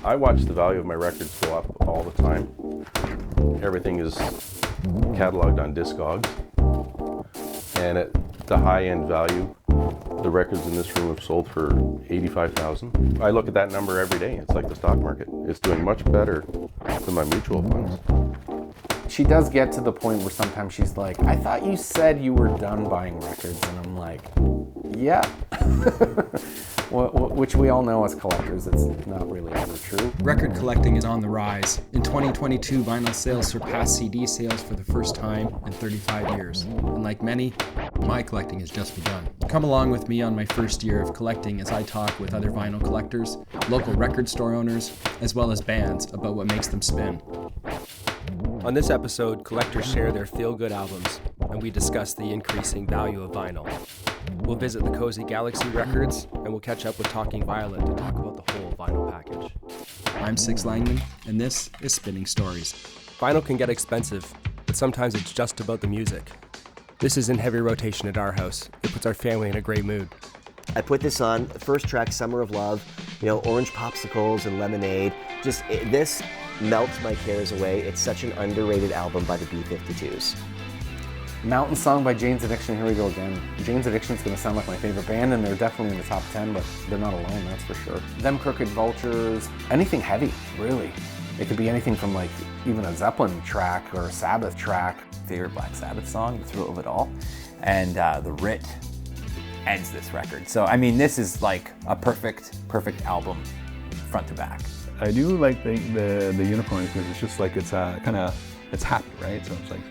I watch the value of my records go up all the time. Everything is cataloged on Discogs, and at the high-end value, the records in this room have sold for $85,000. I look at that number every day. It's like the stock market. It's doing much better than my mutual funds. She does get to the point where sometimes she's like, I thought you said you were done buying records. And I'm like, yeah. Which we all know as collectors, it's not really ever true. Record collecting is on the rise. In 2022, vinyl sales surpassed CD sales for the first time in 35 years. And like many, my collecting has just begun. Come along with me on my first year of collecting as I talk with other vinyl collectors, local record store owners, as well as bands about what makes them spin. On this episode, collectors share their feel-good albums, and we discuss the increasing value of vinyl. We'll visit the Cozy Galaxy Records, and we'll catch up with Talking Violet to talk about the whole vinyl package. I'm Six Langman, and this is Spinning Stories. Vinyl can get expensive, but sometimes it's just about the music. This is in heavy rotation at our house. It puts our family in a great mood. I put this on, first track, Summer of Love, orange popsicles and lemonade. This melts my cares away. It's such an underrated album by the B-52s. Mountain Song by Jane's Addiction, here we go again. Jane's Addiction's gonna sound like my favorite band, and they're definitely in the top 10, but they're not alone, that's for sure. Them Crooked Vultures, anything heavy, really. It could be anything from like even a Zeppelin track or a Sabbath track. Favorite Black Sabbath song, The Thrill of It All, and The Writ ends this record. So I mean, this is like a perfect album, front to back. I do like the uniforms because it's just like it's it's happy, right? So it's like,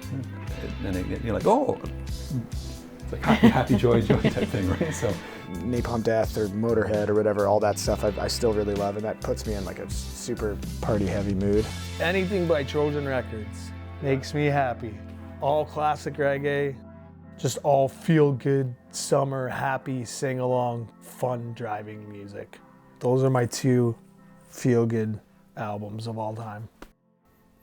and you're like, oh, it's like happy, joy type thing, right? So Napalm Death or Motorhead or whatever, all that stuff I still really love, and that puts me in like a super party heavy mood. Anything by Trojan Records makes me happy. All classic reggae, just all feel good, summer, happy, sing along, fun driving music. Those are my two feel good albums of all time.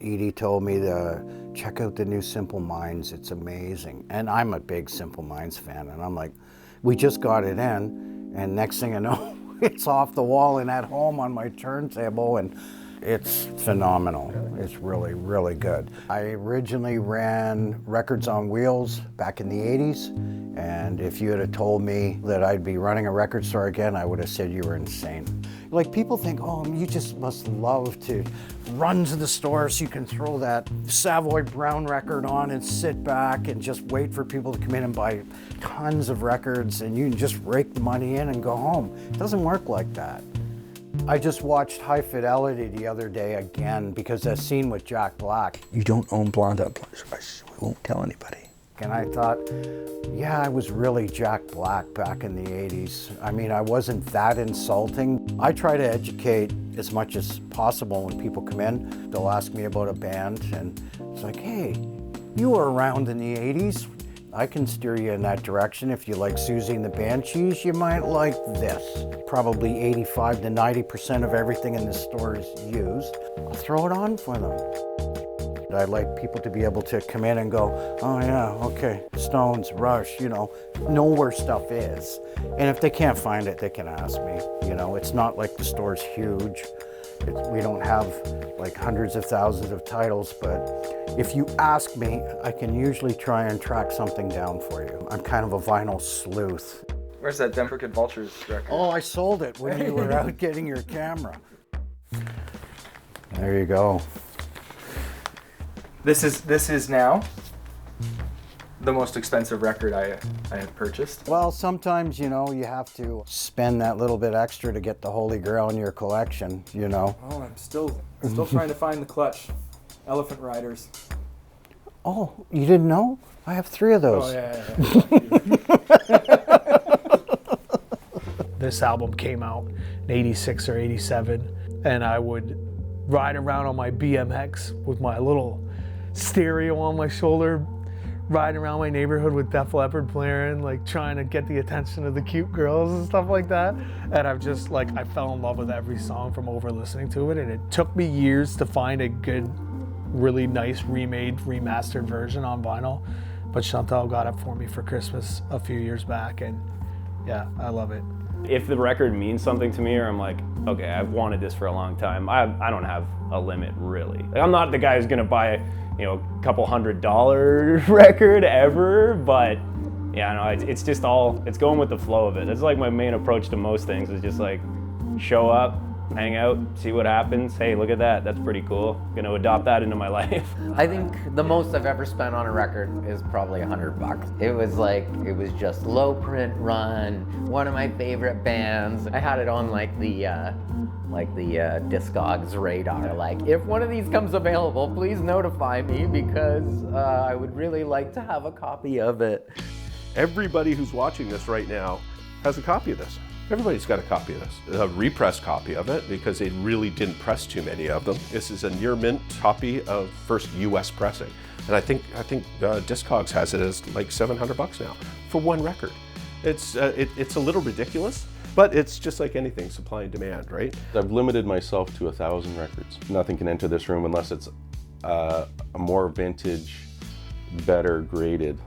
Edie told me to check out the new Simple Minds, it's amazing. And I'm a big Simple Minds fan, and I'm like, we just got it in, and next thing I know, it's off the wall and at home on my turntable, and it's phenomenal. It's really, really good. I originally ran Records on Wheels back in the 80s, and if you had told me that I'd be running a record store again, I would have said you were insane. Like, people think, oh, you just must love to run to the store so you can throw that Savoy Brown record on and sit back and just wait for people to come in and buy tons of records and you can just rake the money in and go home. It doesn't work like that. I just watched High Fidelity the other day again because that scene with Jack Black. You don't own Blonde Up. I won't tell anybody. And I thought, yeah, I was really Jack Black back in the 80s. I mean, I wasn't that insulting. I try to educate as much as possible when people come in. They'll ask me about a band, and it's like, hey, you were around in the 80s. I can steer you in that direction. If you like Susie and the Banshees, you might like this. Probably 85 to 90% of everything in the store is used. I'll throw it on for them. I like people to be able to come in and go, oh yeah, okay, Stones, Rush, know where stuff is. And if they can't find it, they can ask me. It's not like the store's huge. We don't have like hundreds of thousands of titles, but if you ask me, I can usually try and track something down for you. I'm kind of a vinyl sleuth. Where's that Them Crooked Vultures record? Oh, I sold it when you were out getting your camera. There you go. This is now the most expensive record I have purchased. Well, sometimes, you have to spend that little bit extra to get the holy grail in your collection, Oh, I'm still trying to find the clutch. Elephant Riders. Oh, you didn't know? I have 3 of those. Oh, yeah. This album came out in 86 or 87, and I would ride around on my BMX with my little stereo on my shoulder, riding around my neighborhood with Def Leppard blaring, like trying to get the attention of the cute girls and stuff like that. And I've just I fell in love with every song from over listening to it. And it took me years to find a good, really nice remade, remastered version on vinyl. But Chantal got it for me for Christmas a few years back, and yeah, I love it. If the record means something to me, or I'm like, okay, I've wanted this for a long time, I don't have a limit really. Like, I'm not the guy who's gonna buy a couple $100 record ever, but yeah, no, it's just it's going with the flow of it. That's like my main approach to most things, is just like show up, hang out, see what happens. Hey, look at that, that's pretty cool. Gonna adopt that into my life. I think the most I've ever spent on a record is probably $100. It was just low print run, one of my favorite bands. I had it on like the Discogs radar. Like, if one of these comes available, please notify me, because I would really like to have a copy of it. Everybody who's watching this right now has a copy of this. Everybody's got a copy of this. A repressed copy of it, because they really didn't press too many of them. This is a near mint copy of first US pressing. And I think Discogs has it as like $700 now for one record. It's a little ridiculous, but it's just like anything, supply and demand, right? I've limited myself to 1,000 records. Nothing can enter this room unless it's a more vintage, better graded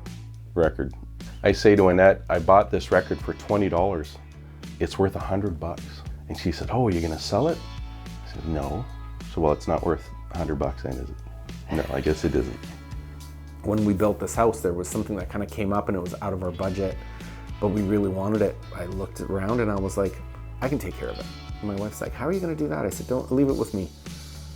record. I say to Annette, I bought this record for $20. It's worth $100. And she said, oh, are you gonna sell it? I said, no. So, well, it's not worth $100 then, is it? No, I guess it isn't. When we built this house, there was something that kind of came up and it was out of our budget, but we really wanted it. I looked around and I was like, I can take care of it. And my wife's like, how are you gonna do that? I said, don't, leave it with me.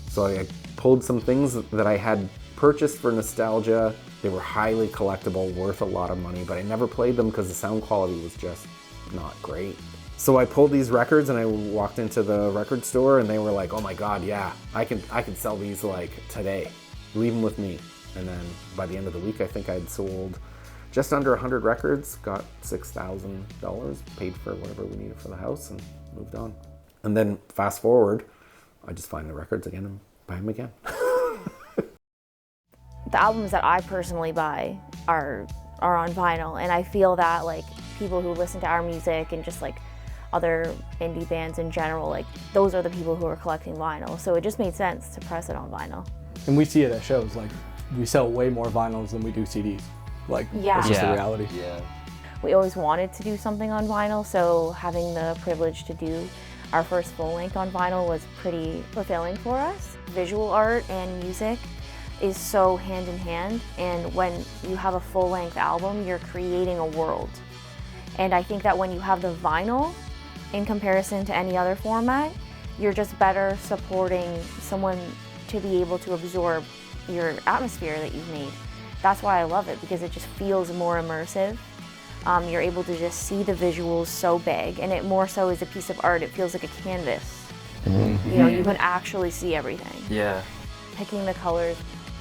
So I pulled some things that I had purchased for nostalgia. They were highly collectible, worth a lot of money, but I never played them because the sound quality was just not great. So I pulled these records and I walked into the record store and they were like, oh my God, yeah, I can sell these like today. Leave them with me. And then by the end of the week, I think I'd sold just under 100 records, got $6,000, paid for whatever we needed for the house, and moved on. And then fast forward, I just find the records again and buy them again. The albums that I personally buy are on vinyl, and I feel that like people who listen to our music and just like other indie bands in general, like those are the people who are collecting vinyl. So it just made sense to press it on vinyl. And we see it at shows, like we sell way more vinyls than we do CDs. Like, that's just the reality. Yeah. We always wanted to do something on vinyl, so having the privilege to do our first full length on vinyl was pretty fulfilling for us. Visual art and music is so hand in hand, and when you have a full length album, you're creating a world. And I think that when you have the vinyl, in comparison to any other format, you're just better supporting someone to be able to absorb your atmosphere that you've made. That's why I love it, because it just feels more immersive. You're able to just see the visuals so big, and it more so is a piece of art. It feels like a canvas. Mm-hmm. You know, you can actually see everything. Yeah. Picking the colors.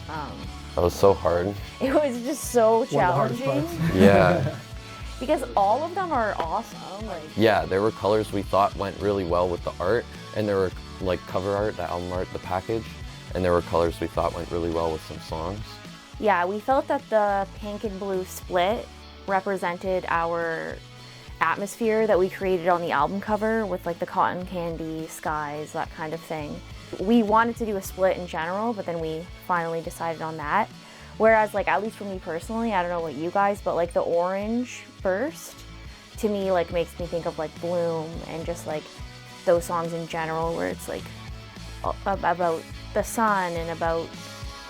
That was so hard. It was just so challenging. Yeah. Because all of them are awesome. Like, yeah, there were colors we thought went really well with the art, and there were like cover art, the album art, the package, and there were colors we thought went really well with some songs. Yeah, we felt that the pink and blue split represented our atmosphere that we created on the album cover with like the cotton candy skies, that kind of thing. We wanted to do a split in general, but then we finally decided on that. Whereas, like, at least for me personally, I don't know what you guys, but like the orange burst to me like makes me think of like Bloom and just like those songs in general, where it's like about the sun and about,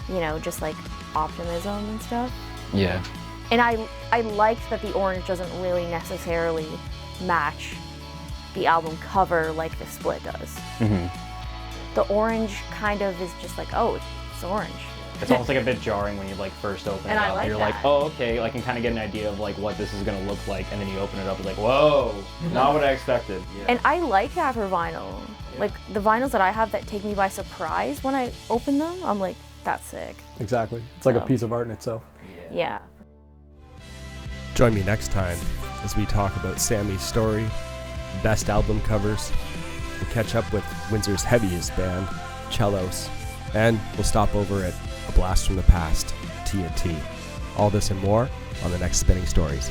you know, just like optimism and stuff. Yeah. And I liked that the orange doesn't really necessarily match the album cover like the split does. Mm-hmm. The orange kind of is just like, oh, it's orange. It's almost like a bit jarring when you like first open it up. You're like, oh, okay, I can kind of get an idea of like what this is gonna look like, and then you open it up, it's like, whoa, not what I expected. Yeah. And I like that for vinyl. Yeah. Like the vinyls that I have that take me by surprise when I open them, I'm like, that's sick. Exactly. It's like a piece of art in itself. Yeah. Join me next time as we talk about Sammy's story, best album covers. We'll catch up with Windsor's heaviest band, Cellos, and we'll stop over at A Blast from the Past, TNT. All this and more on the next Spinning Stories.